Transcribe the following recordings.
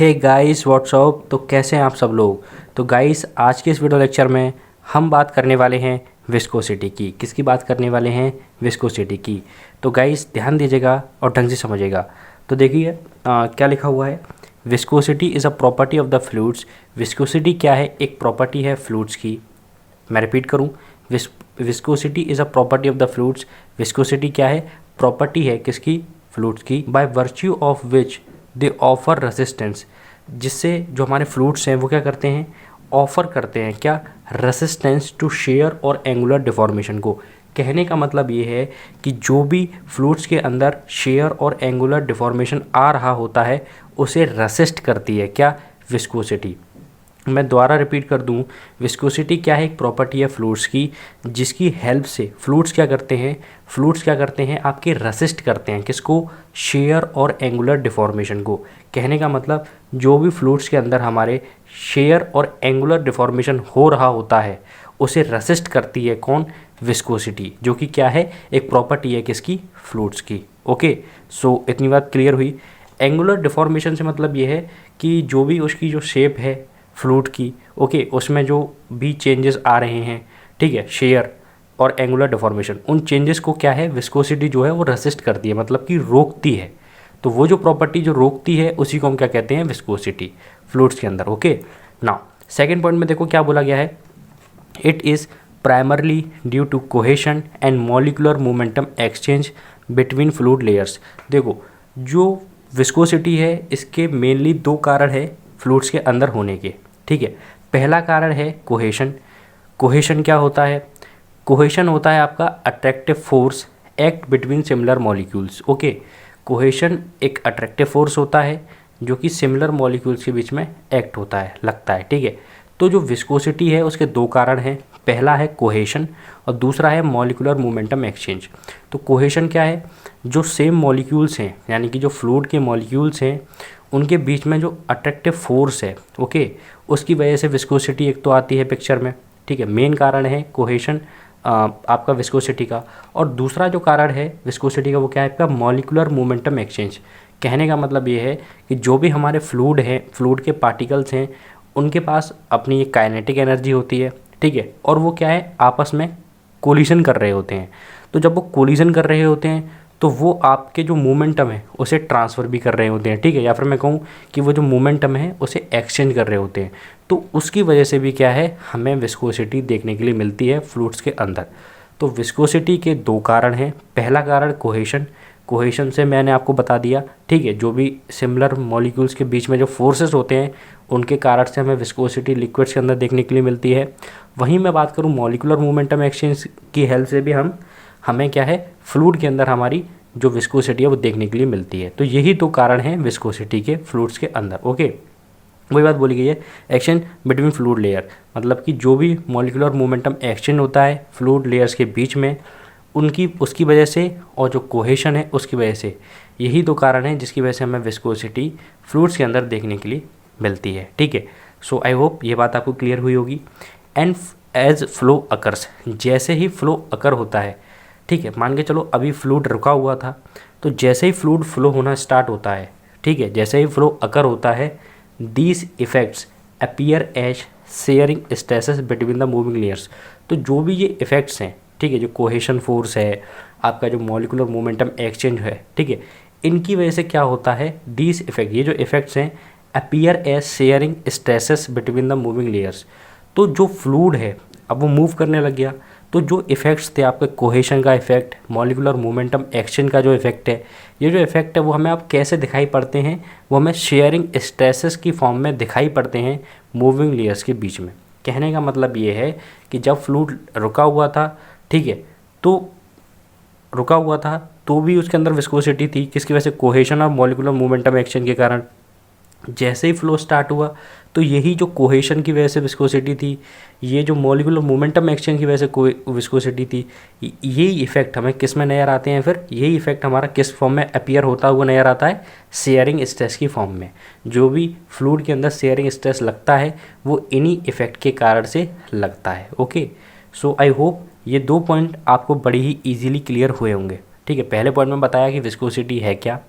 Hey guys what's up. तो कैसे हैं आप सब लोग। तो गाइस आज के इस वीडियो लेक्चर में हम बात करने वाले हैं विस्कोसिटी की। किसकी बात करने वाले हैं? विस्कोसिटी की। तो गाइस ध्यान दीजिएगा और ढंग से समझिएगा। तो देखिए क्या लिखा हुआ है, viscosity is a property of the fluids. Viscosity क्या है? एक प्रॉपर्टी है फ्लूइड्स की। मैं रिपीट करूँ, viscosity is a property of the fluids. Viscosity क्या है? प्रॉपर्टी है किसकी? फ्लूइड्स की। By virtue of which they offer resistance, जिससे जो हमारे फ्लूइड्स हैं वो क्या करते हैं? ऑफर करते हैं क्या? रेसिस्टेंस टू शेयर और एंगुलर डिफॉर्मेशन को। कहने का मतलब ये है कि जो भी फ्लूइड्स के अंदर शेयर और एंगुलर डिफॉर्मेशन आ रहा होता है उसे रेसिस्ट करती है क्या? विस्कोसिटी। मैं दोबारा रिपीट कर दूं, विस्कोसिटी क्या है? एक प्रॉपर्टी है फ्लूइड्स की, जिसकी हेल्प से फ्लूइड्स क्या करते हैं? आपके रेसिस्ट करते हैं किसको? शेयर और एंगुलर डिफॉर्मेशन को। कहने का मतलब जो भी फ्लूइड्स के अंदर हमारे शेयर और एंगुलर डिफॉर्मेशन हो रहा होता है उसे रेसिस्ट करती है कौन? विस्कोसिटी, जो कि क्या है? एक प्रॉपर्टी है किसकी? फ्लूइड्स की। ओके, सो इतनी बात क्लियर हुई। एंगुलर डिफॉर्मेशन से मतलब ये है कि जो भी उसकी जो शेप है फ्लूइड की, ओके, उसमें जो भी चेंजेस आ रहे हैं, ठीक है, शेयर और एंगुलर डिफॉर्मेशन, उन चेंजेस को क्या है? विस्कोसिटी जो है वो रेसिस्ट करती है, मतलब कि रोकती है। तो वो जो प्रॉपर्टी जो रोकती है उसी को हम क्या कहते हैं? विस्कोसिटी, फ्लूइड्स के अंदर। ओके, नाउ सेकेंड पॉइंट में देखो क्या बोला गया है, it is primarily due to cohesion and molecular momentum exchange between fluid layers. देखो जो विस्कोसिटी है इसके मेनली दो कारण है फ्लूइड्स के अंदर होने के, ठीक है। पहला कारण है कोहेशन। कोहेशन क्या होता है? कोहेशन होता है आपका attractive force act between similar molecules. Okay, cohesion एक अट्रैक्टिव फोर्स होता है जो कि सिमिलर मॉलिक्यूल्स के बीच में एक्ट होता है, लगता है, ठीक है। तो जो विस्कोसिटी है उसके दो कारण हैं, पहला है कोहेशन और दूसरा है मॉलिकुलर मोमेंटम एक्सचेंज। तो कोहेशन क्या है? जो सेम मॉलिक्यूल्स हैं, यानी कि जो फ्लूइड के मॉलिक्यूल्स हैं उनके बीच में जो अट्रैक्टिव फोर्स है, ओके, उसकी वजह से विस्कोसिटी एक तो आती है पिक्चर में, ठीक है। मेन कारण है कोहेशन आपका विस्कोसिटी का। और दूसरा जो कारण है विस्कोसिटी का वो क्या है? आपका मॉलिकुलर मोमेंटम एक्सचेंज। कहने का मतलब ये है कि जो भी हमारे फ्लूइड हैं, फ्लूइड के पार्टिकल्स हैं, उनके पास अपनी एक काइनेटिक एनर्जी होती है, ठीक है, और वो क्या है? आपस में कोलिजन कर रहे होते हैं। तो जब वो कोलिजन कर रहे होते हैं तो वो आपके जो मोमेंटम है उसे ट्रांसफ़र भी कर रहे होते हैं, ठीक है, या फिर मैं कहूँ कि वो जो मोमेंटम है उसे एक्सचेंज कर रहे होते हैं। तो उसकी वजह से भी क्या है? हमें विस्कोसिटी देखने के लिए मिलती है फ्लूइड्स के अंदर। तो विस्कोसिटी के दो कारण हैं। पहला कारण कोहेशन, कोहेशन से मैंने आपको बता दिया, ठीक है, जो भी सिमिलर मॉलिक्यूल्स के बीच में जो फोर्सेस होते हैं उनके कारण से हमें विस्कोसिटी लिक्विड्स के अंदर देखने के लिए मिलती है। वहीं मैं बात करूँ मॉलिकुलर मोमेंटम एक्सचेंज की हेल्प से भी हमें क्या है? फ्लूइड के अंदर हमारी जो विस्कोसिटी है वो देखने के लिए मिलती है। तो यही दो कारण हैं विस्कोसिटी के फ्लूइड्स के अंदर। ओके, वही बात बोली गई है, एक्सचेंज बिटवीन फ्लूइड लेयर, मतलब कि जो भी मॉलिकुलर मोमेंटम एक्सचेंज होता है फ्लूइड लेयर्स के बीच में उसकी वजह से, और जो कोहेशन है उसकी वजह से, यही दो कारण हैं जिसकी वजह से हमें विस्कोसिटी फ्लूइड्स के अंदर देखने के लिए मिलती है, ठीक है। सो आई होप ये बात आपको क्लियर हुई होगी। एंड एज फ्लो अकर्स, जैसे ही फ्लो अकर होता है, ठीक है, मान के चलो अभी फ्लूइड रुका हुआ था, तो जैसे ही फ्लूइड फ्लो होना स्टार्ट होता है, ठीक है, जैसे ही फ्लो अकर होता है, these effects appear as shearing stresses between the moving layers. तो जो भी ये इफ़ेक्ट्स हैं, ठीक है, जो कोहेशन फोर्स है, आपका जो मॉलिकुलर मोमेंटम एक्सचेंज है, ठीक है, इनकी वजह से क्या होता है? दीज इफ़ेक्ट, ये जो इफ़ेक्ट्स हैं, appear as shearing stresses between the moving layers. तो जो फ्लूइड है अब वो मूव करने लग गया, तो जो इफ़ेक्ट्स थे आपके कोहेशन का इफ़ेक्ट, मॉलिकुलर मोमेंटम एक्सचेंज का जो इफ़ेक्ट है, ये जो इफ़ेक्ट है वो हमें अब कैसे दिखाई पड़ते हैं? वो हमें शेयरिंग स्ट्रेसेस की फॉर्म में दिखाई पड़ते हैं मूविंग लेयर्स के बीच में। कहने का मतलब ये है कि जब फ्लूइड रुका हुआ था, ठीक है, तो रुका हुआ था तो भी उसके अंदर विस्कोसिटी थी, किसकी वजह से? कोहेशन और मॉलिकुलर मोमेंटम एक्सचेंज के कारण। जैसे ही फ्लो स्टार्ट हुआ तो यही जो कोहेशन की वजह से विस्कोसिटी थी, ये जो मॉलिकुलर मोमेंटम एक्सचेंज की वजह से विस्कोसिटी थी, यही इफेक्ट हमें किस में नज़र आते हैं? फिर यही इफेक्ट हमारा किस फॉर्म में अपीयर होता हुआ नज़र आता है? शेयरिंग स्ट्रेस की फॉर्म में। जो भी फ्लूइड के अंदर शेयरिंग स्ट्रेस लगता है वो इन्हीं इफेक्ट के कारण से लगता है। ओके, सो आई होप ये दो पॉइंट आपको बड़ी ही ईजिली क्लियर हुए होंगे, ठीक है। पहले पॉइंट में बताया कि विस्कोसिटी है क्या,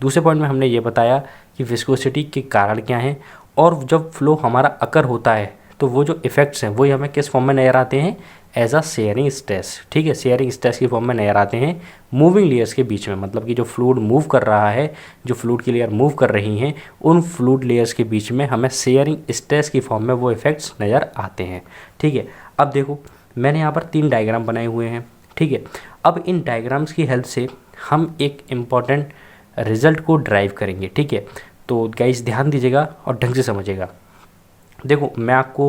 दूसरे पॉइंट में हमने ये बताया कि विस्कोसिटी के कारण क्या हैं, और जब फ्लो हमारा अकर होता है तो वो जो इफ़ेक्ट्स हैं वही हमें किस फॉर्म में नज़र आते हैं, एज अ शेयरिंग स्ट्रेस। ठीक है, शेयरिंग स्ट्रेस की फॉर्म में नज़र आते हैं मूविंग लेयर्स के बीच में, मतलब कि जो फ्लूइड मूव कर रहा है, जो फ्लूइड की लेयर मूव कर रही हैं, उन फ्लूइड लेयर्स के बीच में हमें शेयरिंग स्ट्रेस की फॉर्म में वो इफ़ेक्ट्स नज़र आते हैं। ठीक है, अब देखो मैंने यहाँ पर 3 डायग्राम बनाए हुए हैं। ठीक है, अब इन डायग्राम्स की हेल्प से हम एक इम्पॉर्टेंट रिजल्ट को ड्राइव करेंगे। ठीक है, तो गाइस ध्यान दीजिएगा और ढंग से समझिएगा। देखो मैं आपको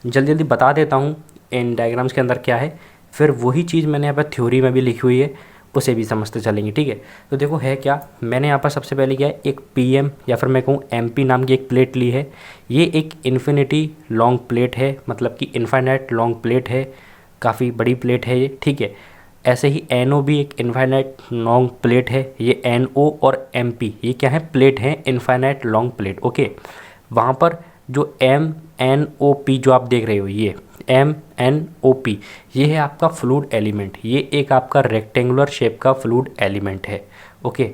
जल्दी जल्दी बता देता हूँ इन डायग्राम्स के अंदर क्या है, फिर वही चीज़ मैंने यहाँ पर थ्योरी में भी लिखी हुई है, उसे भी समझते चलेंगे। ठीक है, तो देखो है क्या, मैंने यहाँ पर सबसे पहले क्या है, एक पीएम या फिर मैं कहूँ एमपी नाम की एक प्लेट ली है। ये एक इन्फिनिटी लॉन्ग प्लेट है, मतलब कि इन्फाइनाइट लॉन्ग प्लेट है, काफ़ी बड़ी प्लेट है ये। ठीक है, ऐसे ही एनओ भी एक इन्फाइनाइट लॉन्ग प्लेट है। ये एनओ और एमपी ये क्या है, प्लेट है, इन्फाइनाइट लॉन्ग प्लेट। ओके, वहाँ पर जो एम एन ओ पी जो आप देख रहे हो, ये एम एन ओ पी ये है आपका फ्लूइड एलिमेंट, ये एक आपका रेक्टेंगुलर शेप का फ्लूइड एलिमेंट है। ओके,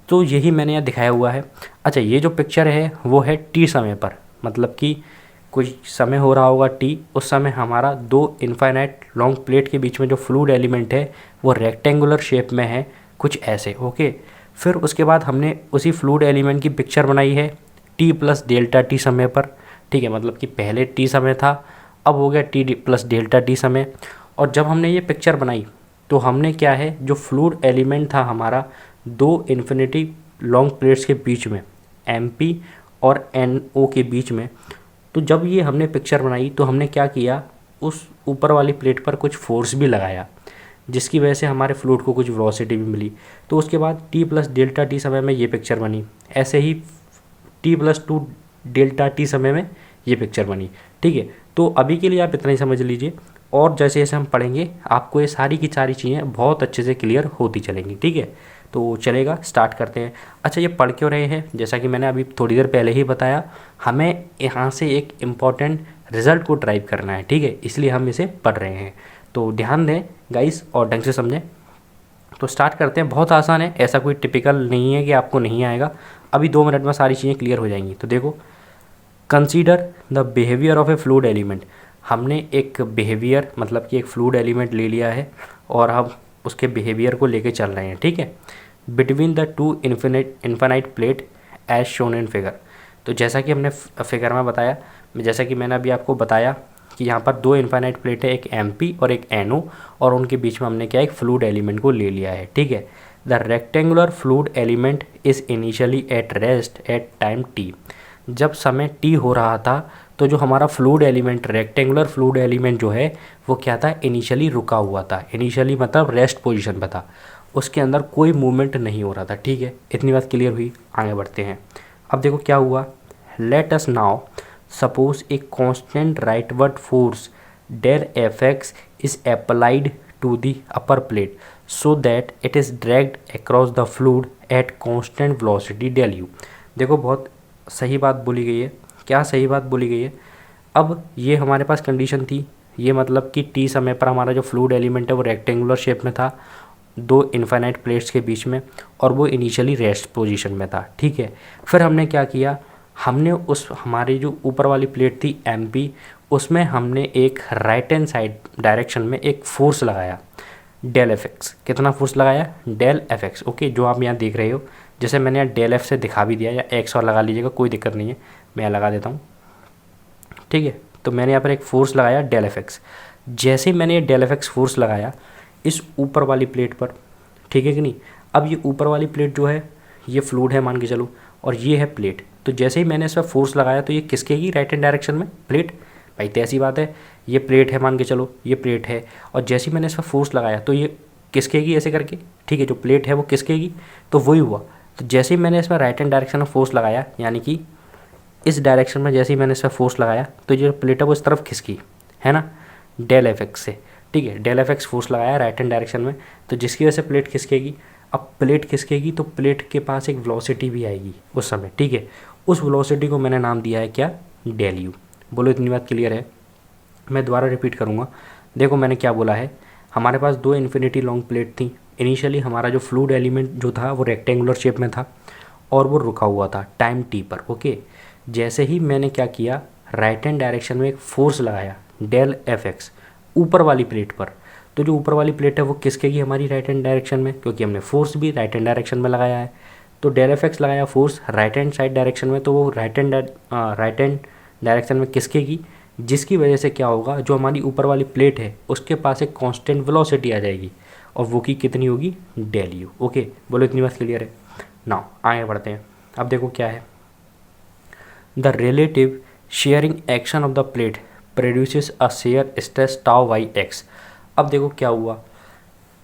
तो यही मैंने यहाँ दिखाया हुआ है। अच्छा, ये जो पिक्चर है वो है टी समय पर, मतलब कि कुछ समय हो रहा होगा टी, उस समय हमारा 2 इनफाइनाइट लॉन्ग प्लेट के बीच में जो फ्लूइड एलिमेंट है वो रेक्टेंगुलर शेप में है, कुछ ऐसे। ओके, फिर उसके बाद हमने उसी फ्लूइड एलिमेंट की पिक्चर बनाई है टी प्लस डेल्टा टी समय पर। ठीक है, मतलब कि पहले टी समय था, अब हो गया टी प्लस डेल्टा टी समय। और जब हमने ये पिक्चर बनाई तो हमने क्या है, जो फ्लूइड एलिमेंट था हमारा 2 इन्फिनिटी लॉन्ग प्लेट्स के बीच में, एमपी और एनओ के बीच में, तो जब ये हमने पिक्चर बनाई तो हमने क्या किया, उस ऊपर वाली प्लेट पर कुछ फोर्स भी लगाया, जिसकी वजह से हमारे फ्लूइड को कुछ वेलोसिटी भी मिली। तो उसके बाद टी प्लस डेल्टा टी समय में ये पिक्चर बनी, ऐसे ही टी प्लस 2 डेल्टा टी समय में ये पिक्चर बनी। ठीक है, तो अभी के लिए आप इतना ही समझ लीजिए, और जैसे जैसे हम पढ़ेंगे आपको ये सारी की सारी चीज़ें बहुत अच्छे से क्लियर होती चलेंगी। ठीक है, तो चलेगा, स्टार्ट करते हैं। अच्छा, ये पढ़ क्यों रहे हैं, जैसा कि मैंने अभी थोड़ी देर पहले ही बताया, हमें यहाँ से एक इम्पॉर्टेंट रिजल्ट को ड्राइव करना है। ठीक है, इसलिए हम इसे पढ़ रहे हैं, तो ध्यान दें गाइस और ढंग से समझें। तो स्टार्ट करते हैं, बहुत आसान है, ऐसा कोई टिपिकल नहीं है कि आपको नहीं आएगा, अभी 2 मिनट में सारी चीज़ें क्लियर हो जाएंगी। तो देखो, consider the behaviour of A fluid element. हमने एक बिहेवियर मतलब कि एक फ्लूइड एलिमेंट ले लिया है और हम उसके बिहेवियर को लेके चल रहे हैं। ठीक है, between the 2 infinite plate as shown in figure. तो जैसा कि हमने फिगर में बताया, जैसा कि मैंने अभी आपको बताया कि यहाँ पर 2 इन्फिनाइट प्लेट है, एक एमपी और एक एनओ, और उनके बीच में हमने क्या एक फ्लूइड एलिमेंट को ले लिया है। ठीक है, the rectangular fluid element is initially at rest at time T. जब समय टी हो रहा था तो जो हमारा fluid element, rectangular fluid element जो है वो क्या था, इनिशियली रुका हुआ था। इनिशियली मतलब रेस्ट पोजीशन पर था, उसके अंदर कोई मूवमेंट नहीं हो रहा था। ठीक है, इतनी बात क्लियर हुई, आगे बढ़ते हैं। अब देखो क्या हुआ, let us now suppose a constant rightward force del F X is applied to the upper plate so that it is dragged across the fluid at constant velocity del U. देखो बहुत सही बात बोली गई है, क्या सही बात बोली गई है। अब ये हमारे पास कंडीशन थी, ये मतलब कि टी समय पर हमारा जो फ्लूइड एलिमेंट है वो रेक्टेंगुलर शेप में था 2 इन्फिनाइट प्लेट्स के बीच में, और वो इनिशियली रेस्ट पोजीशन में था। ठीक है, फिर हमने क्या किया, हमने उस हमारी जो ऊपर वाली प्लेट थी एमपी, उसमें हमने एक राइट हैंड साइड डायरेक्शन में एक फोर्स लगाया, डेल एफ एक्स। कितना फोर्स लगाया, डेल एफ एक्स। ओके, जो आप यहाँ देख रहे हो, जैसे मैंने यहाँ डेल एफ से दिखा भी दिया, या एक्स और लगा लीजिएगा, कोई दिक्कत नहीं है, मैं लगा देता हूँ। ठीक है, तो मैंने यहाँ पर एक फोर्स लगाया डेल एफ एक्स। जैसे मैंने ये डेल एफ एक्स फोर्स लगाया इस ऊपर वाली प्लेट पर, ठीक है कि नहीं। अब ये ऊपर वाली प्लेट जो है ये फ्लूइड है मान के चलो, और ये है प्लेट। तो जैसे ही मैंने इस पर फोर्स लगाया तो ये किसकेगी, राइट हैंड डायरेक्शन में प्लेट। भाई तो ऐसी बात है, ये प्लेट है मान के चलो, ये प्लेट है, और जैसे ही मैंने इस पर फोर्स लगाया तो ये किसकेगी ऐसे करके। ठीक है, जो प्लेट है वो किसकेगी, तो वही हुआ। तो जैसे ही मैंने इसमें राइट हैंड डायरेक्शन में फोर्स लगाया, यानी कि इस डायरेक्शन में जैसे ही मैंने इसमें फोर्स लगाया तो जो प्लेट है वो इस तरफ खिसकी, है ना, डेल एफ एक्स से। ठीक है, डेल एफ एक्स फोर्स लगाया राइट हैंड डायरेक्शन में, तो जिसकी वजह से प्लेट खिसकेगी। अब प्लेट खिसकेगी तो प्लेट के पास एक वेलोसिटी भी आएगी उस समय। ठीक है, उस वेलोसिटी को मैंने नाम दिया है क्या, डेल यू। बोलो इतनी बात क्लियर है। मैं दोबारा रिपीट करूँगा, देखो मैंने क्या बोला है, हमारे पास 2 इन्फिनिटी लॉन्ग प्लेट थी। इनिशियली हमारा जो फ्लूइड एलिमेंट जो था वो रेक्टेंगुलर शेप में था, और वो रुका हुआ था टाइम टी पर। ओके, जैसे ही मैंने क्या किया, राइट हैंड डायरेक्शन में एक फोर्स लगाया डेल एफ एक्स ऊपर वाली प्लेट पर, तो जो ऊपर वाली प्लेट है वो किसके की, हमारी राइट हैंड डायरेक्शन में, क्योंकि हमने फोर्स भी राइट हैंड डायरेक्शन में लगाया है। तो डेल एफ एक्स लगाया force right hand side direction में, तो वो राइट हैंड डायरेक्शन में किसके की, जिसकी वजह से क्या होगा, जो हमारी ऊपर वाली प्लेट है उसके पास एक कांस्टेंट वेलोसिटी आ जाएगी, और वो की कितनी होगी, डेल यू। ओके, बोलो इतनी बात क्लियर है। नाउ आगे बढ़ते हैं। अब देखो क्या है, the relative shearing action of the plate produces a shear stress tau by x. अब देखो क्या हुआ,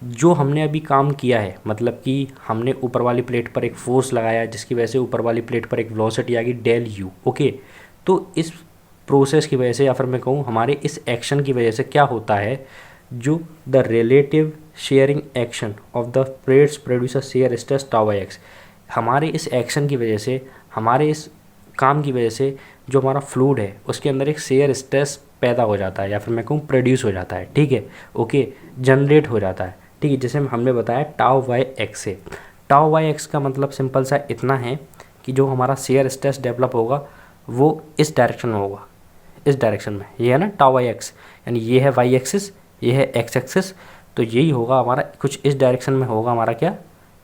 जो हमने अभी काम किया है, मतलब कि हमने ऊपर वाली प्लेट पर एक फोर्स लगाया जिसकी वजह से ऊपर वाली प्लेट पर एक वेलोसिटी आ गई डेल यू। ओके, तो इस प्रोसेस की वजह से, या फिर मैं कहूँ हमारे इस एक्शन की वजह से क्या होता है, जो the relative shearing action of the plates producer shear stress tau by x, हमारे इस एक्शन की वजह से, हमारे इस काम की वजह से जो हमारा फ्लूइड है उसके अंदर एक शेयर स्ट्रेस पैदा हो जाता है, या फिर मैं कहूँ प्रोड्यूस हो जाता है। ठीक है, ओके, जनरेट हो जाता है। ठीक है, जैसे हमने बताया टाउ बाई एक्स से। टाउ बाई एक्स का मतलब सिंपल सा इतना है कि जो हमारा शेयर स्ट्रेस डेवलप होगा वो इस डायरेक्शन में होगा, इस डायरेक्शन में, ये है ना टाउ बाई एक्स, यानी ये है वाई एक्सिस, ये है एक्स एक्सिस, तो यही होगा हमारा, कुछ इस डायरेक्शन में होगा हमारा क्या,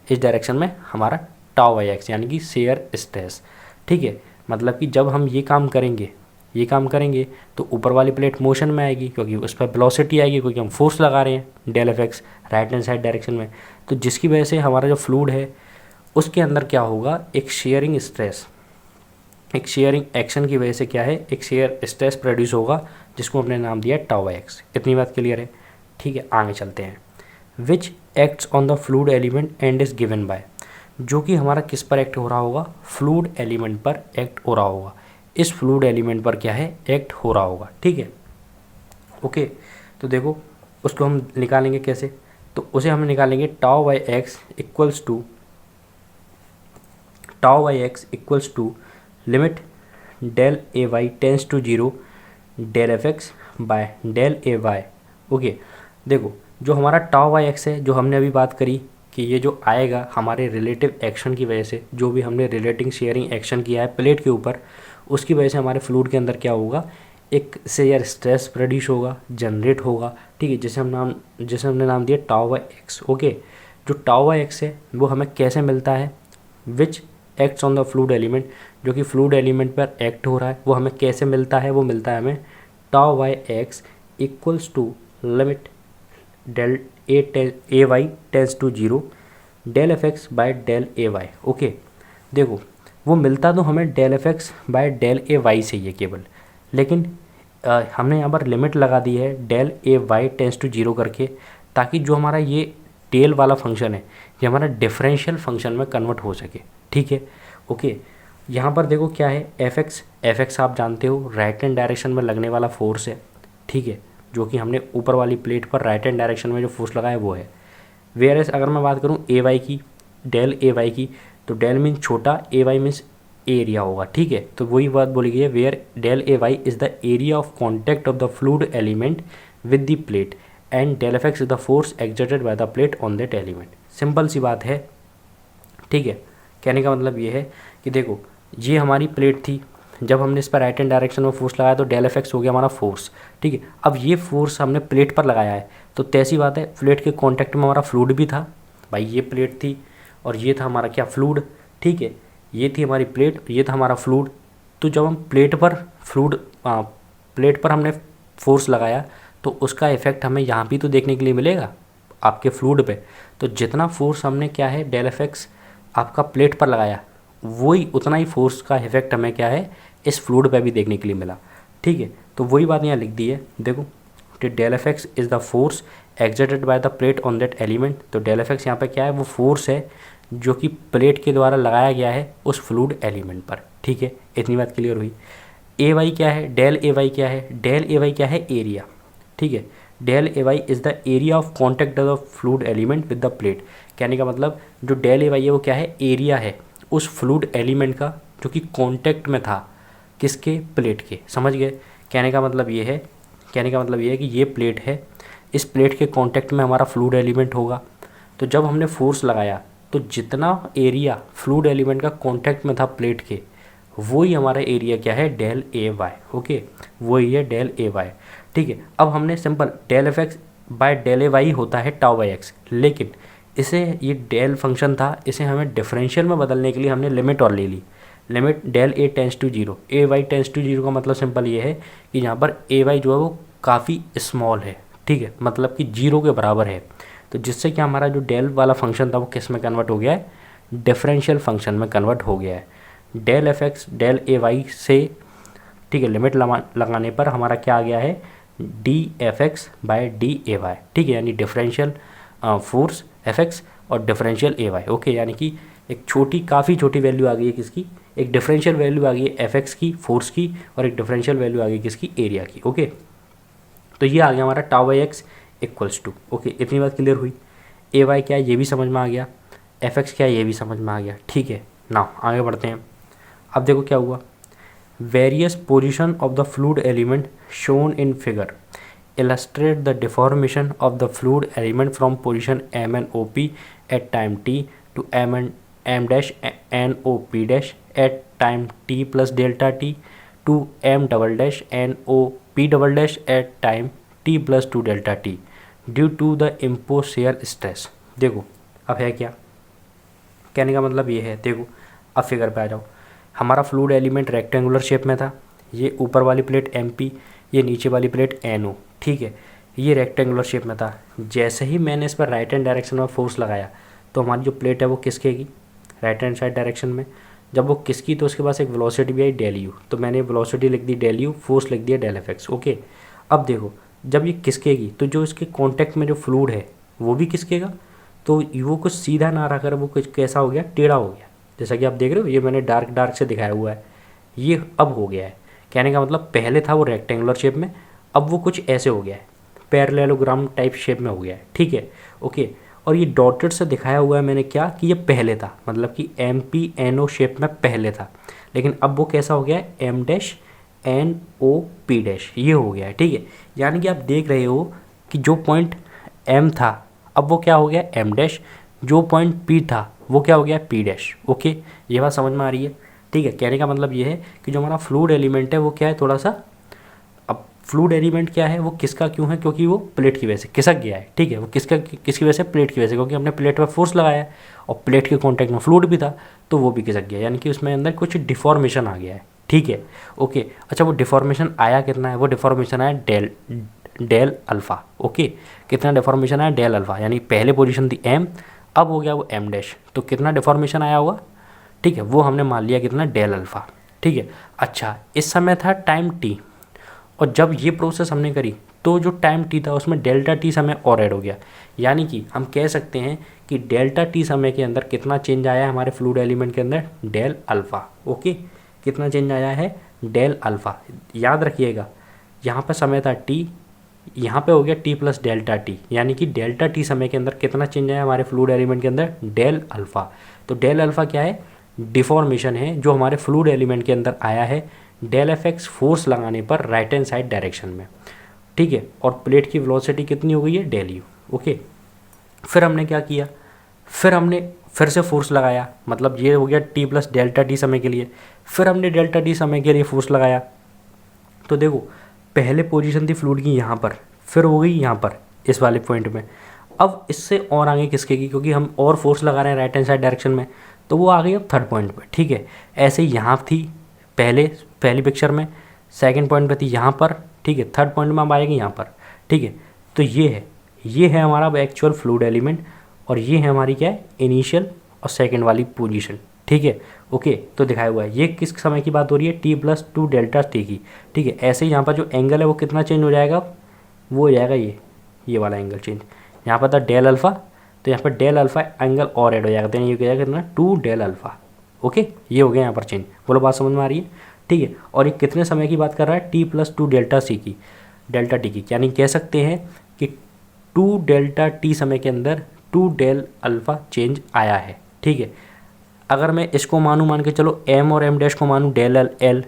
इस डायरेक्शन में हमारा टाउ बाई एक्स, यानी कि शेयर स्ट्रेस। ठीक है, मतलब कि जब हम ये काम करेंगे तो ऊपर वाली प्लेट मोशन में आएगी, क्योंकि उस पर वेलोसिटी आएगी, क्योंकि हम फोर्स लगा रहे हैं del F X right hand side direction में, तो जिसकी वजह से हमारा जो फ्लूइड है उसके अंदर क्या होगा, एक शेयरिंग स्ट्रेस, एक शेयरिंग एक्शन की वजह से क्या है, एक शेयर स्ट्रेस प्रोड्यूस होगा, जिसको हमने नाम दिया टाउ बाई एक्स। इतनी बात क्लियर है। ठीक है, आगे चलते हैं। Which acts on the fluid element and is given bye, जो कि हमारा किस पर एक्ट हो रहा होगा, फ्लूइड एलिमेंट पर एक्ट हो रहा होगा, इस फ्लूइड एलिमेंट पर क्या है, एक्ट हो रहा होगा। ठीक है, ओके, तो देखो उसको हम निकालेंगे कैसे, तो उसे हम निकालेंगे tau by X equals to limit del A Y tends to zero del F X by del A Y. Okay, देखो जो हमारा टाउ बाई एक्स है, जो हमने अभी बात करी कि ये जो आएगा हमारे रिलेटिव एक्शन की वजह से, जो भी हमने रिलेटिंग शेयरिंग एक्शन किया है प्लेट के ऊपर, उसकी वजह से हमारे फ्लूइड के अंदर क्या होगा, एक शेयर स्ट्रेस प्रोड्यूस होगा, जनरेट होगा। ठीक है, जैसे हमने नाम दिया टाउ बाई एक्स। ओके, जो टाउ बाई एक्स है वो हमें कैसे मिलता है, which acts on the fluid element, जो कि फ्लूइड एलिमेंट पर एक्ट हो रहा है, वो हमें कैसे मिलता है, वो मिलता है हमें tau by X equals to limit del A Y tends to zero del F X by del A Y. Okay, देखो वो मिलता तो हमें del F X by del A Y से ही है केवल, लेकिन हमने यहाँ पर लिमिट लगा दी है del A Y tends to zero करके, ताकि जो हमारा ये टेल वाला फंक्शन है ये हमारा डिफरेंशियल फंक्शन में कन्वर्ट हो सके। ठीक है, ओके, यहाँ पर देखो क्या है, एफ एक्स आप जानते हो राइट हैंड डायरेक्शन में लगने वाला फोर्स है। ठीक है, जो कि हमने ऊपर वाली प्लेट पर राइट हैंड डायरेक्शन में जो फोर्स लगाया वो है। वेयर एस अगर मैं बात करूँ ए वाई की, डेल ए वाई की, तो डेल मीन्स छोटा, ए वाई मीन्स एरिया होगा। ठीक है, तो वही बात बोली गई है, where del A Y is the area of contact of the fluid element with the plate and del F X is the force exerted by the plate on that element. Simple सी बात है। ठीक है, कहने का मतलब ये है कि देखो ये हमारी प्लेट थी, जब हमने इस पर राइट हैंड डायरेक्शन में फोर्स लगाया तो डेल एफ एक्स हो गया हमारा फोर्स। ठीक है, अब ये फोर्स हमने प्लेट पर लगाया है, तो तैसी बात है प्लेट के कांटेक्ट में हमारा फ्लूइड भी था। भाई ये प्लेट थी और ये था हमारा क्या, फ्लूइड। ठीक है, ये थी हमारी प्लेट, ये था हमारा फ्लूइड। तो जब हम प्लेट पर हमने फोर्स लगाया तो उसका इफेक्ट हमें यहाँ भी तो देखने के लिए मिलेगा आपके फ्लूइड पे। तो जितना फोर्स हमने क्या है डेल एफ एक्स आपका प्लेट पर लगाया, वही उतना ही फोर्स का इफेक्ट हमें क्या है इस फ्लूइड पे भी देखने के लिए मिला। ठीक है, तो वही बात यहाँ लिख दी है, देखो कि del F X is the force exerted by the plate on that element. तो डेल एफ एक्स यहाँ पे क्या है, वो फोर्स है जो कि प्लेट के द्वारा लगाया गया है उस फ्लूइड एलिमेंट पर। ठीक है, इतनी बात क्लियर हुई। ए वाई क्या है, डेल ए वाई क्या है, डेल ए वाई क्या है, एरिया। ठीक है, del A Y is the area of contact of the fluid element with the plate. कहने का मतलब जो डेल ए वाई है वो क्या है, एरिया है उस फ्लूइड एलिमेंट का जो कि कॉन्टैक्ट में था, किसके, प्लेट के। समझ गए, कहने का मतलब ये है कि ये प्लेट है, इस प्लेट के कॉन्टैक्ट में हमारा फ्लूइड एलिमेंट होगा। तो जब हमने फोर्स लगाया तो तो जितना एरिया फ्लूइड एलिमेंट का कॉन्टैक्ट में था प्लेट के, वही हमारा एरिया क्या है, डेल ए वाई। ओके, वही है डेल ए वाई। ठीक है, अब हमने simple del F X by del A Y होता है टाउ बाई एक्स, लेकिन इसे ये डेल फंक्शन था, इसे हमें डिफरेंशियल में बदलने के लिए हमने लिमिट और ले ली। Limit del A tends to zero, A Y tends to zero का मतलब सिंपल ये है कि यहाँ पर ए वाई जो है वो काफ़ी स्मॉल है। ठीक है, मतलब कि जीरो के बराबर है। तो जिससे कि हमारा जो डेल वाला फंक्शन था वो किस में कन्वर्ट हो गया है, डिफरेंशियल फंक्शन में कन्वर्ट हो गया है। Del F x del A Y से, ठीक है, लिमिट लगाने पर हमारा क्या आ गया है, D F X by D A Y. ठीक है, यानी डिफरेंशियल फोर्स एफ एक्स और डिफरेंशियल ए वाई। ओके, यानी कि एक छोटी, काफ़ी छोटी वैल्यू आ गई है किसकी, एक डिफरेंशियल वैल्यू आ गई है एफ एक्स की, फोर्स की, और एक डिफरेंशियल वैल्यू आ गई किसकी, एरिया की। ओके, तो ये आ गया हमारा tau by X equals to. Okay, इतनी बात क्लियर हुई। ए वाई क्या है ये भी समझ में आ गया, एफ एक्स क्या है ये भी समझ में आ गया। ठीक है, नाउ आगे बढ़ते हैं। अब देखो क्या हुआ, various position of the fluid element shown in figure illustrate the deformation of the fluid element from position m and op at time t to m dash n o p dash at time t plus delta t to m double dash n o p double dash at time t plus 2 delta t due to the imposed shear stress। देखो अब है क्या, कहने का मतलब ये है, देखो अब फिगर पे आ जाओ। हमारा फ्लूइड एलिमेंट रेक्टेंगुलर शेप में था, ये ऊपर वाली प्लेट एम पी, ये नीचे वाली प्लेट एन ओ। ठीक है, ये रेक्टेंगुलर शेप में था। जैसे ही मैंने इस पर राइट हैंड डायरेक्शन में फोर्स लगाया तो हमारी जो प्लेट है वो खिसकेगी राइट हैंड साइड डायरेक्शन में। जब वो खिसकी तो उसके पास एक वेलोसिटी भी आई डेल यू, तो मैंने वेलोसिटी लिख दी डेल यू, फोर्स लिख दिया डेल एफ एक्स। ओके, अब देखो जब ये खिसकेगी तो जो इसके कॉन्टैक्ट में जो फ्लूइड है वो भी खिसकेगा, तो वो कुछ सीधा ना रह कर वो कुछ कैसा हो गया, टेढ़ा हो गया। जैसा कि आप देख रहे हो, ये मैंने डार्क से दिखाया हुआ है, ये अब हो गया है। कहने का मतलब पहले था वो रेक्टेंगुलर शेप में, अब वो कुछ ऐसे हो गया है, पैरेललोग्राम टाइप शेप में हो गया है। ठीक है, ओके, और ये डॉटेड से दिखाया हुआ है मैंने क्या, कि ये पहले था, मतलब कि M P N O shape में पहले था, लेकिन अब वो कैसा हो गया है, M dash N O P dash, ये हो गया है। ठीक है, यानी कि आप देख रहे हो कि जो पॉइंट एम था अब वो क्या हो गया, एम डैश, जो पॉइंट पी था वो क्या हो गया, पी डैश। ओके, ये बात समझ में आ रही है। ठीक है, कहने का मतलब ये है कि जो हमारा फ्लूइड एलिमेंट है वो क्या है, थोड़ा सा, अब फ्लूइड एलिमेंट क्या है, वो किसका क्यों है, क्योंकि वो प्लेट की वजह से खिसक गया है। ठीक है, वो किसकी वजह से, प्लेट की वजह से, क्योंकि हमने प्लेट पर फोर्स लगाया है और प्लेट के कॉन्टैक्ट में फ्लूइड भी था तो वो भी खिसक गया, यानी कि उसमें अंदर कुछ डिफॉर्मेशन आ गया है। ठीक है, ओके, अच्छा वो डिफॉर्मेशन आया कितना है, वो डिफॉर्मेशन आया डेल अल्फ़ा। ओके, कितना डिफॉर्मेशन आया, डेल अल्फ़ा, यानी पहले पोजीशन थी एम, अब हो गया वो एम डैश, तो कितना डिफॉर्मेशन आया होगा। ठीक है, वो हमने मान लिया कितना, डेल अल्फ़ा। ठीक है, अच्छा इस समय था टाइम टी, और जब ये प्रोसेस हमने करी तो जो टाइम टी था उसमें डेल्टा टी समय और ऐड हो गया, यानी कि हम कह सकते हैं कि डेल्टा टी समय के अंदर कितना चेंज आया है हमारे फ्लूइड एलिमेंट के अंदर, डेल अल्फ़ा। ओके, कितना चेंज आया है, डेल अल्फ़ा। याद रखिएगा यहाँ पर समय था टी, यहाँ पे हो गया टी प्लस डेल्टा टी, यानी कि डेल्टा टी समय के अंदर कितना चेंज आया हमारे फ्लूइड एलिमेंट के अंदर, डेल अल्फ़ा। तो डेल अल्फ़ा क्या है, डिफॉर्मेशन है जो हमारे फ्लूइड एलिमेंट के अंदर आया है डेल एफ एक्स फोर्स लगाने पर राइट हैंड साइड डायरेक्शन में। ठीक है, और प्लेट की वेलोसिटी कितनी हो गई है, डेल यू। ओके, फिर हमने क्या किया, फिर हमने फिर से फोर्स लगाया, मतलब ये हो गया टी प्लस डेल्टा टी समय के लिए, फिर हमने डेल्टा टी समय के लिए फोर्स लगाया। तो देखो पहले पोजीशन थी फ्लूइड की यहाँ पर, फिर हो गई यहाँ पर इस वाले पॉइंट में, अब इससे और आगे खिसकेगी क्योंकि हम और फोर्स लगा रहे हैं राइट हैंड साइड डायरेक्शन में, तो वो आ गई अब थर्ड पॉइंट पे। ठीक है, ऐसे ही यहाँ थी पहली पिक्चर में, सेकंड पॉइंट पे थी यहाँ पर। ठीक है, थर्ड पॉइंट में अब आएगी यहाँ पर। ठीक है, तो ये है हमारा एक्चुअल फ्लूइड एलिमेंट, और ये है हमारी क्या है, इनिशियल और सेकंड वाली पोजीशन। ठीक है, ओके, तो दिखाया हुआ है ये किस समय की बात हो रही है, टी प्लस 2 डेल्टा टी की। ठीक है, ऐसे ही यहाँ पर जो एंगल है वो कितना चेंज हो जाएगा, वो हो जाएगा ये वाला एंगल चेंज। यहाँ पर था डेल अल्फ़ा, तो यहाँ पर डेल अल्फ़ा एंगल और ऐड हो जाएगा, तो ये हो जाएगा कितना, 2 डेल अल्फ़ा। ओके, ये हो गया यहाँ पर चेंज। बोलो बात समझ में आ रही है। ठीक है, और ये कितने समय की बात कर रहा है, टी प्लस 2 डेल्टा टी की, यानी कह सकते हैं कि 2 डेल्टा टी समय के अंदर 2 डेल अल्फ़ा चेंज आया है। ठीक है, अगर मैं इसको मान के चलो एम और एम डैश को मानूँ डेल एल,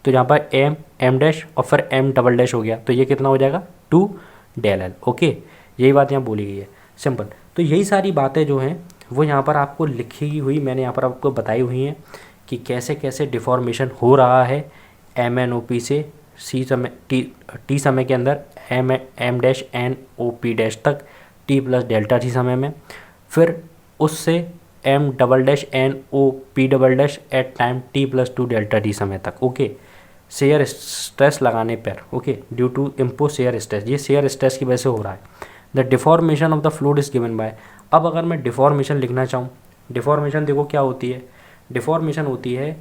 तो यहाँ पर एम डैश और फिर एम डबल डैश हो गया, तो ये कितना हो जाएगा, 2 डेल एल। ओके, यही बात यहाँ बोली गई है, सिंपल। तो यही सारी बातें जो हैं वो यहाँ पर आपको लिखी हुई मैंने यहाँ पर आपको बताई हुई हैं कि कैसे कैसे डिफॉर्मेशन हो रहा है MNOP से सी समय टी समय के अंदर M-NOP डैश तक T प्लस डेल्टा टी समय में, फिर उससे M-NOP double dash at time T plus 2 delta T समय तक। ओके, शेयर स्ट्रेस लगाने पर, okay, due to impose shear stress, ये शेयर स्ट्रेस की वजह से हो रहा है। The deformation of the fluid is given by. अब अगर मैं डिफॉर्मेशन लिखना चाहूँ, डिफॉर्मेशन देखो क्या होती है, डिफॉर्मेशन होती है,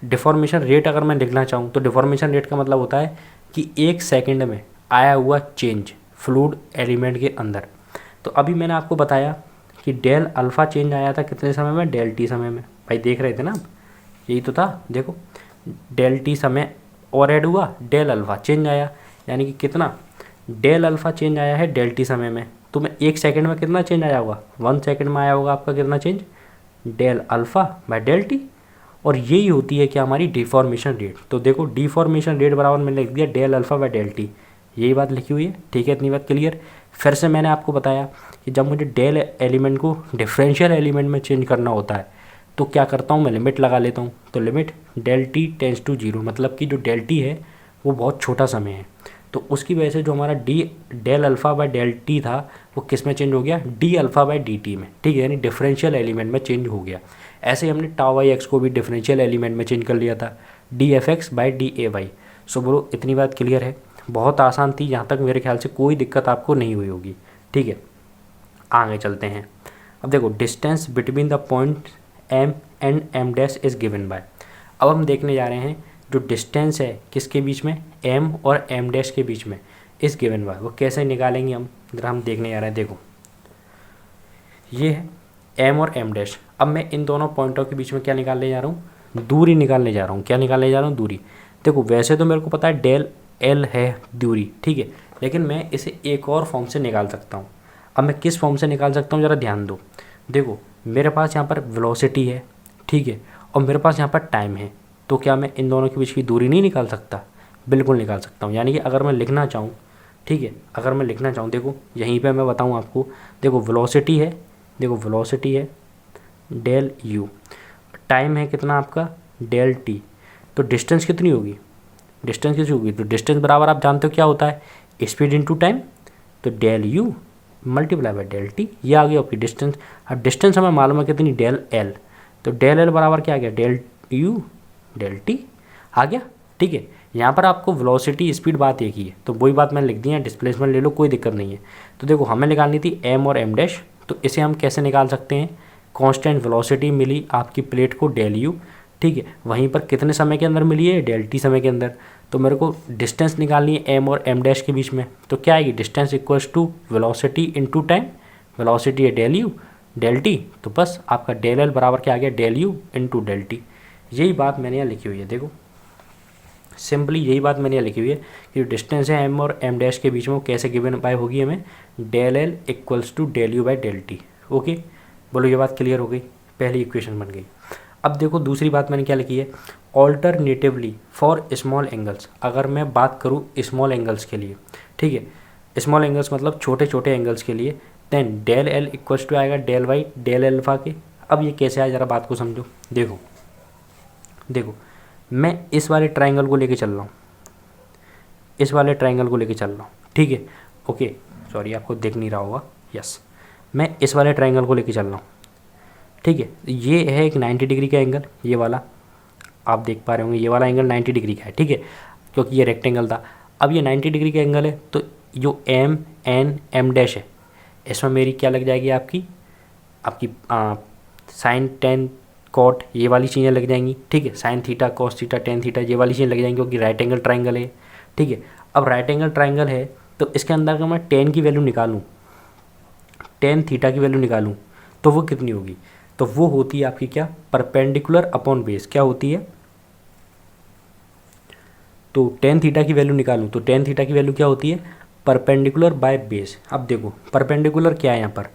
डिफॉर्मेशन रेट अगर मैं लिखना चाहूँ तो डिफॉर्मेशन रेट का मतलब होता है कि 1 सेकंड में आया हुआ चेंज फ्लूइड एलिमेंट के अंदर। तो अभी मैंने आपको बताया कि डेल अल्फ़ा चेंज आया था कितने समय में, डेल टी समय में। भाई देख रहे थे ना आप, यही तो था, देखो डेल टी समय और ऐड हुआ, डेल अल्फ़ा चेंज आया, यानी कि कितना, डेल अल्फ़ा चेंज आया है डेल टी समय में। तो मैं 1 सेकंड में कितना चेंज आया होगा, 1 सेकंड में आया होगा आपका कितना change, del alpha by del T. और यही होती है कि हमारी डिफॉर्मेशन रेट। तो देखो डिफॉर्मेशन रेट बराबर मैंने लिख दिया del alpha by del T, यही बात लिखी हुई है। ठीक है, इतनी बात क्लियर। फिर से मैंने आपको बताया कि जब मुझे डेल एलिमेंट को डिफरेंशियल एलिमेंट में चेंज करना होता है तो क्या करता हूँ, मैं लिमिट लगा लेता हूँ। तो limit del T tends to 0, मतलब कि जो डेल टी है वो बहुत छोटा समय है, तो उसकी वजह से जो हमारा del alpha by del T था वो किस में चेंज हो गया, D alpha by D T में। ठीक है, यानी डिफरेंशियल एलिमेंट में चेंज हो गया। ऐसे ही हमने टाउ वाई एक्स को भी डिफरेंशियल एलिमेंट में चेंज कर लिया था, D F X by D A Y. So बोलो इतनी बात क्लियर है, बहुत आसान थी, यहाँ तक मेरे ख्याल से कोई दिक्कत आपको नहीं हुई होगी। ठीक है, आगे चलते हैं। अब देखो distance between the point M and M dash is given by. अब हम देखने जा रहे हैं जो डिस्टेंस है किसके बीच में, एम और एम डैश के बीच में, इस गिवन बाय। वो कैसे निकालेंगे हम, जरा हम देखने जा रहे हैं। देखो ये है एम और एम डैश। अब मैं इन दोनों पॉइंटों के बीच में क्या निकालने जा रहा हूँ, दूरी निकालने जा रहा हूँ। क्या निकालने जा रहा हूँ, दूरी। देखो वैसे तो मेरे को पता है डेल एल है दूरी, ठीक है, लेकिन मैं इसे एक और फॉर्म से निकाल सकता हूँ। अब मैं किस फॉर्म से निकाल सकता हूँ, ज़रा ध्यान दो। देखो मेरे पास यहाँ पर वेलोसिटी है, ठीक है, और मेरे पास यहाँ पर टाइम है, तो क्या मैं इन दोनों के बीच की दूरी नहीं निकाल सकता, बिल्कुल निकाल सकता हूँ। यानी कि अगर मैं लिखना चाहूँ, ठीक है, अगर मैं लिखना चाहूँ, देखो यहीं पे मैं बताऊँ आपको, देखो वेलोसिटी है, देखो वेलोसिटी है डेल यू, टाइम है कितना आपका डेल टी, तो डिस्टेंस कितनी होगी, डिस्टेंस कितनी होगी, तो डिस्टेंस बराबर आप जानते हो क्या होता है, स्पीड इनटू टाइम, तो del U multiply by del T, ये आ गई आपकी डिस्टेंस। अब डिस्टेंस हमें मालूम है कितनी, डेल एल, तो डेल एल बराबर क्या आ गया, डेल यू डेल टी आ गया। ठीक है, यहाँ पर आपको वेलोसिटी स्पीड बात एक ही है, तो वही बात मैंने लिख दी है, डिस्प्लेसमेंट ले लो कोई दिक्कत नहीं है। तो देखो हमें निकालनी थी एम और एम डैश, तो इसे हम कैसे निकाल सकते हैं, कांस्टेंट वेलोसिटी मिली आपकी प्लेट को डेल यू, ठीक है, वहीं पर कितने समय के अंदर मिली है, डेल टी समय के अंदर। तो मेरे को डिस्टेंस निकालनी है एम और एम डैश के बीच में, तो क्या आएगी, distance equals to velocity into time, velocity है डेल यू डेल टी, तो बस आपका डेल एल बराबर क्या आ गया, del U into del T. यही बात मैंने यहाँ लिखी हुई है, देखो सिंपली यही बात मैंने यहाँ लिखी हुई है कि जो डिस्टेंस है एम और एम डैश के बीच में वो कैसे गिवन बाय होगी हमें, del L equals to del U by del T. Okay, बोलो ये बात क्लियर हो गई, पहली इक्वेशन बन गई। अब देखो दूसरी बात मैंने क्या लिखी है, ऑल्टरनेटिवली फॉर स्मॉल एंगल्स। अगर मैं बात करूँ स्मॉल एंगल्स के लिए, ठीक है, स्मॉल एंगल्स मतलब छोटे छोटे एंगल्स के लिए, then del L equals to आएगा डेल वाई डेल एल्फा के। अब ये कैसे आया, ज़रा बात को समझो। देखो देखो मैं इस वाले ट्राइंगल को लेके चल रहा हूँ, इस वाले ट्राइंगल को लेके चल रहा हूँ, ठीक है, ओके, सॉरी आपको दिख नहीं रहा होगा, यस, मैं इस वाले ट्राइंगल को लेके चल रहा हूँ, ठीक है। ये है एक 90 डिग्री का एंगल, ये वाला आप देख पा रहे होंगे, ये वाला एंगल 90 डिग्री का है, ठीक है, क्योंकि ये रेक्टेंगल था। अब ये 90 डिग्री का एंगल है, तो जो एम एन एम डैश है इसमें मेरी क्या लग जाएगी, आपकी आपकी साइन टेन कॉट ये वाली चीज़ें लग जाएंगी, ठीक है, sine theta cos theta tan theta ये वाली चीज़ें लग जाएंगी, क्योंकि राइट एंगल ट्राइंगल है, ठीक है। अब राइट एंगल ट्राइंगल है तो इसके अंदर अगर मैं टेन की वैल्यू निकालूँ, टेन थीटा की वैल्यू निकालूँ, तो वो कितनी होगी, तो वो होती है आपकी क्या, परपेंडिकुलर अपॉन बेस। क्या होती है, तो टेन थीटा की वैल्यू निकालूँ तो टेन थीटा की वैल्यू क्या होती है, परपेंडिकुलर बाय बेस। अब देखो परपेंडिकुलर क्या है यहाँ पर,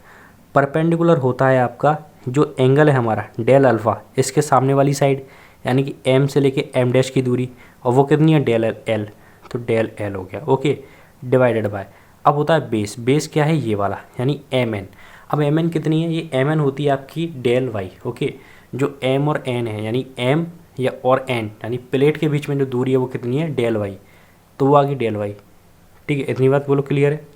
परपेंडिकुलर होता है आपका जो एंगल है हमारा डेल अल्फ़ा, इसके सामने वाली साइड, यानी कि एम से लेके एम डैश की दूरी, और वो कितनी है, डेल एल, तो डेल एल हो गया, ओके, डिवाइडेड बाय, अब होता है बेस। बेस क्या है, ये वाला, यानी एम एन। अब एम एन कितनी है, ये एम एन होती है आपकी डेल वाई। ओके, जो एम और एन है यानी एम या और एन यानी प्लेट के बीच में जो दूरी है वो कितनी है, डेल वाई, तो वो आ गई डेल वाई। ठीक है, इतनी बात बोलो क्लियर है,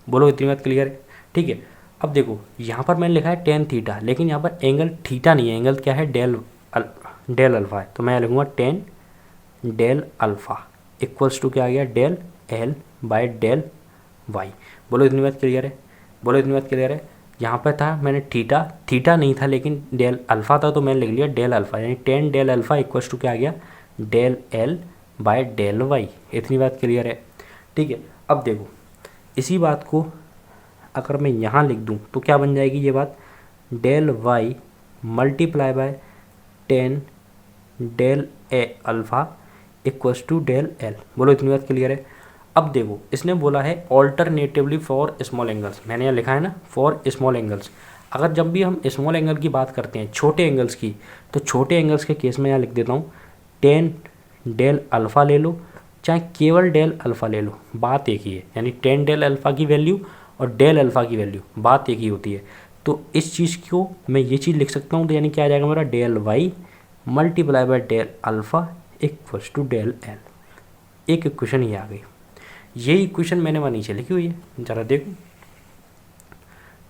बोलो इतनी बात क्लियर है। ठीक है, अब देखो यहाँ पर मैंने लिखा है टेन थीटा, लेकिन यहाँ पर एंगल थीटा नहीं है, एंगल क्या है, डेल अल्फ़ा है। तो मैं लिखूँगा tan del alpha equals to क्या आ गया, del L by del Y. बोलो इतनी बात क्लियर है, बोलो इतनी बात क्लियर है। यहाँ पर था मैंने थीटा नहीं था लेकिन डेल अल्फ़ा था, तो मैंने लिख लिया डेल अल्फ़ा, यानी tan del alpha equals to क्या आ गया, del L by del Y. इतनी बात क्लियर है। ठीक है, अब देखो इसी बात को अगर मैं यहाँ लिख दूँ तो क्या बन जाएगी ये बात, del Y multiply by tan del A alpha equals to del L. बोलो इतनी बात क्लियर है। अब देखो इसने बोला है ऑल्टरनेटिवली फॉर स्मॉल एंगल्स, मैंने यहाँ लिखा है ना फॉर स्मॉल एंगल्स। अगर जब भी हम स्मॉल एंगल की बात करते हैं, छोटे एंगल्स की, तो छोटे एंगल्स के केस में यहाँ लिख देता हूँ टेन डेल अल्फ़ा ले लो, चाहे केवल डेल अल्फ़ा ले लो, बात एक ही है। यानी टेन डेल अल्फ़ा की वैल्यू और डेल अल्फ़ा की वैल्यू बात एक ही होती है। तो इस चीज़ को मैं ये चीज़ लिख सकता हूँ, तो यानी क्या आ जाएगा मेरा, del Y multiply by del alpha equals to del L. एक इक्वेशन ये आ गई। ये इक्वेशन मैंने वहाँ नीचे लिखी हुई है, ज़रा देखो,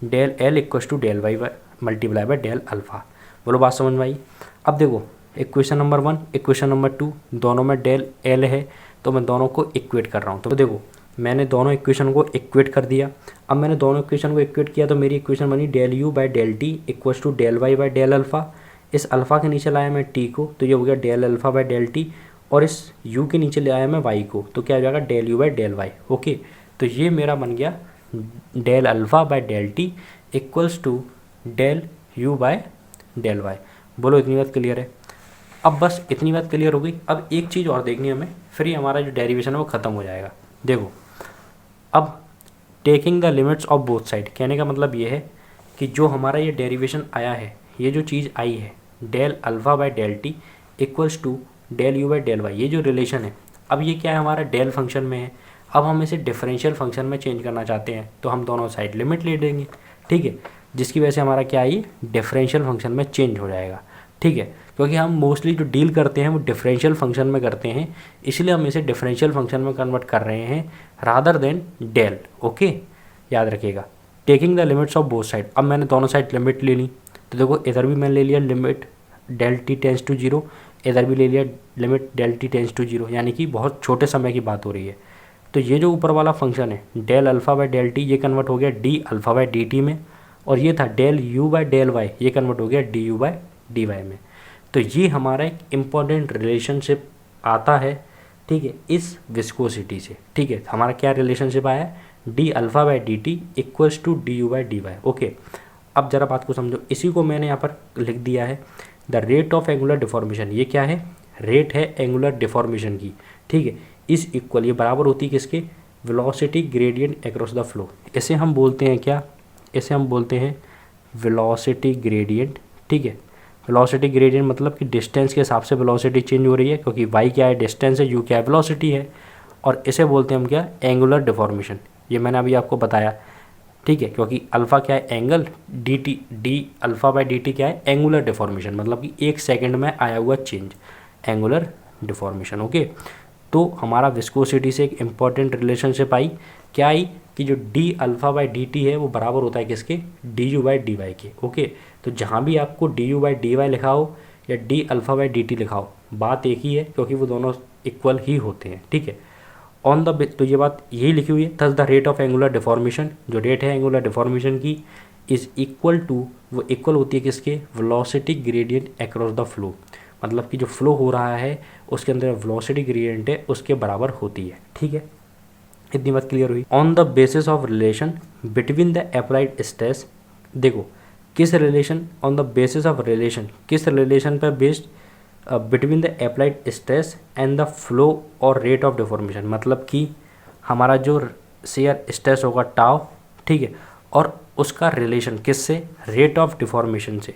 del L equals to del Y multiply by del alpha. बोलो बात समझ में आई। अब देखो इक्वेशन नंबर 1 इक्वेशन नंबर 2 दोनों में डेल एल है, तो मैं दोनों को इक्वेट कर रहा हूँ। तो देखो मैंने दोनों इक्वेशन को इक्वेट कर दिया। अब मैंने दोनों इक्वेशन को इक्वेट किया तो मेरी इक्वेशन बनी del U by del T equals to del Y by del alpha. इस अल्फ़ा के नीचे लाया मैं टी को, तो ये हो गया del alpha by del T, और इस u के नीचे ले आया मैं y को, तो क्या हो जाएगा, del U by del Y. Okay, तो ये मेरा बन गया del alpha by del T equals to del U by del Y. बोलो इतनी बात क्लियर है। अब बस इतनी बात क्लियर हो गई। अब एक चीज़ और देखनी है हमें, फिर ही हमारा जो डेरिवेशन है वो ख़त्म हो जाएगा। देखो अब taking the limits of both side, कहने का मतलब ये है कि जो हमारा ये डेरिवेशन आया है, ये जो चीज़ आई है del alpha by del T equals to del U by del Y, ये जो रिलेशन है, अब ये क्या है, हमारा डेल फंक्शन में है। अब हम इसे डिफरेंशियल फंक्शन में चेंज करना चाहते हैं, तो हम दोनों साइड लिमिट ले देंगे। ठीक है, जिसकी वजह से हमारा क्या है, डिफरेंशियल फंक्शन में चेंज हो जाएगा। ठीक है, क्योंकि हम मोस्टली जो डील करते हैं वो डिफरेंशियल फंक्शन में करते हैं, इसलिए हम इसे डिफरेंशियल फंक्शन में कन्वर्ट कर रहे हैं रादर देन डेल। ओके, याद रखिएगा, taking the limits of both side. अब मैंने दोनों साइड लिमिट ले ली, तो देखो इधर भी मैंने ले लिया limit del T tends to zero, इधर भी ले लिया limit del T tends to zero, यानी कि बहुत छोटे समय की बात हो रही है। तो ये जो ऊपर वाला फंक्शन है del alpha by del T, ये कन्वर्ट हो गया D alpha by D T में, और ये था del U by del Y, ये कन्वर्ट हो गया D U by D Y में। तो ये हमारा एक इम्पॉर्टेंट रिलेशनशिप आता है, ठीक है, इस विस्कोसिटी से। ठीक है, हमारा क्या रिलेशनशिप आया है, D alpha by D T equals to D U by D Y. Okay, अब ज़रा बात को समझो, इसी को मैंने यहाँ पर लिख दिया है the rate of angular deformation. ये क्या है, रेट है एंगुलर डिफॉर्मेशन की। ठीक है, इस इक्वल, ये बराबर होती है किसके, velocity gradient across the flow. इसे हम बोलते हैं क्या, इसे हम बोलते हैं वेलोसिटी ग्रेडियंट। ठीक है, वेलोसिटी ग्रेडियंट मतलब कि डिस्टेंस के हिसाब से वेलोसिटी चेंज हो रही है, क्योंकि वाई क्या है डिस्टेंस है, यू क्या है वेलोसिटी है, और इसे बोलते हैं हम क्या, एंगुलर डिफॉर्मेशन। ये मैंने अभी आपको बताया। ठीक है, क्योंकि अल्फ़ा क्या है angle, D T D alpha by D T क्या है, एंगुलर डिफॉर्मेशन, मतलब कि एक सेकंड में आया हुआ चेंज, एंगुलर डिफॉर्मेशन। ओके, तो हमारा विस्कोसिटी से एक इम्पॉर्टेंट रिलेशनशिप आई, क्या आई, कि जो D alpha by D T है वो बराबर होता है किसके, D U by D Y के। ओके, तो जहाँ भी आपको D U by D Y लिखा हो या D alpha by D T लिखा हो, बात एक ही है, क्योंकि वो दोनों इक्वल ही होते हैं। ठीक है, ऑन द, तो ये बात यही लिखी हुई है, thus the rate of angular deformation, जो रेट है एंगुलर डिफॉर्मेशन की, इज़ इक्वल टू, वो इक्वल होती है किसके, velocity gradient across the flow, मतलब कि जो फ्लो हो रहा है उसके अंदर वेलोसिटी ग्रेडियंट है उसके बराबर होती है। ठीक है, इतनी बात क्लियर हुई। On the basis of relation between the applied stress, देखो किस relation, on the basis of relation, किस रिलेशन पर based, between the applied stress and the flow और रेट ऑफ डिफॉर्मेशन, मतलब कि हमारा जो शेयर स्ट्रेस होगा टाउ, ठीक है, और उसका रिलेशन किससे, रेट ऑफ डिफॉर्मेशन से।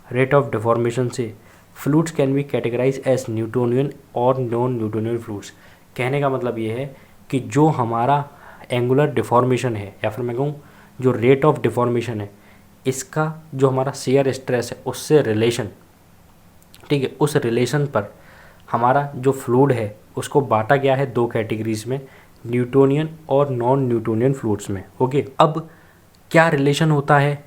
रेट ऑफ डिफॉर्मेशन से fluids can be categorize as Newtonian और नॉन न्यूटोनियन फ्लूइड्स। कहने का मतलब ये है कि जो हमारा एंगुलर डिफॉर्मेशन है, या फिर मैं कहूँ जो रेट ऑफ डिफॉर्मेशन है इसका जो हमारा शेयर स्ट्रेस है उससे रिलेशन, ठीक है, उस रिलेशन पर हमारा जो फ्लूइड है उसको बांटा गया है दो कैटेगरीज में, न्यूटोनियन और नॉन न्यूटोनियन फ्लूइड्स में। ओके, अब क्या रिलेशन होता है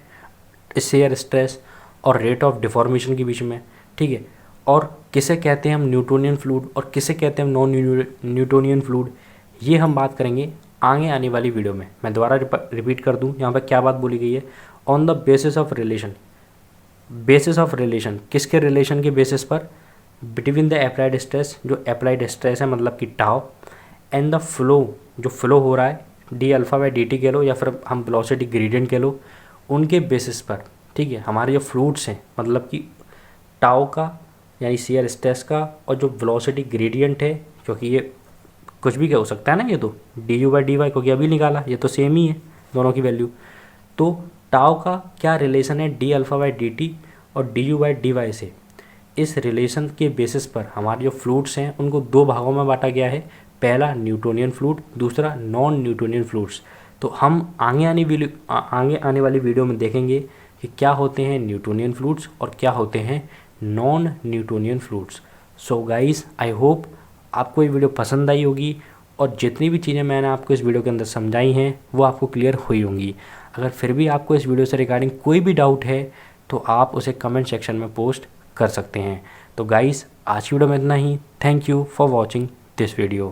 शेयर स्ट्रेस और रेट ऑफ डिफॉर्मेशन के बीच में, ठीक है, और किसे कहते हैं हम न्यूटोनियन फ्लूइड और किसे कहते हैं हम नॉन न्यूटोनियन फ्लूइड, ये हम बात करेंगे आगे आने वाली वीडियो में। मैं दोबारा रिपीट कर दूं, यहाँ पर क्या बात बोली गई है, on the basis of relation, basis of relation, किसके रिलेशन के बेसिस पर, बिटवीन द अप्लाइड स्ट्रेस, जो अप्लाइड स्ट्रेस है मतलब कि टाउ, एंड द फ्लो, जो फ्लो हो रहा है D alpha by D T कह लो या फिर हम वेलोसिटी ग्रेडियंट कह लो, उनके बेसिस पर, ठीक है, हमारे जो फ्लूइड्स हैं मतलब कि टाउ का यानी शेयर स्ट्रेस का और जो वेलोसिटी ग्रेडियंट है, क्योंकि ये कुछ भी क्या हो सकता है ना, ये तो D U by D Y, क्योंकि अभी निकाला, ये तो सेम ही है दोनों की वैल्यू। तो टाउ का क्या रिलेशन है D alpha by D T और D U by D Y से, इस रिलेशन के बेसिस पर हमारे जो फ्लूइड्स हैं उनको दो भागों में बांटा गया है, पहला न्यूटोनियन फ्लूइड, दूसरा नॉन न्यूटोनियन फ्लूइड्स। तो हम आगे आने वाली वीडियो में देखेंगे कि क्या होते हैं न्यूटोनियन फ्लूइड्स और क्या होते हैं non Newtonian fluids. So guys, I hope आपको ये वीडियो पसंद आई होगी और जितनी भी चीज़ें मैंने आपको इस वीडियो के अंदर समझाई हैं वो आपको क्लियर हुई होंगी। अगर फिर भी आपको इस वीडियो से रिगार्डिंग कोई भी डाउट है तो आप उसे कमेंट सेक्शन में पोस्ट कर सकते हैं। तो गाइस, आज की वीडियो में इतना ही। Thank you for watching this video.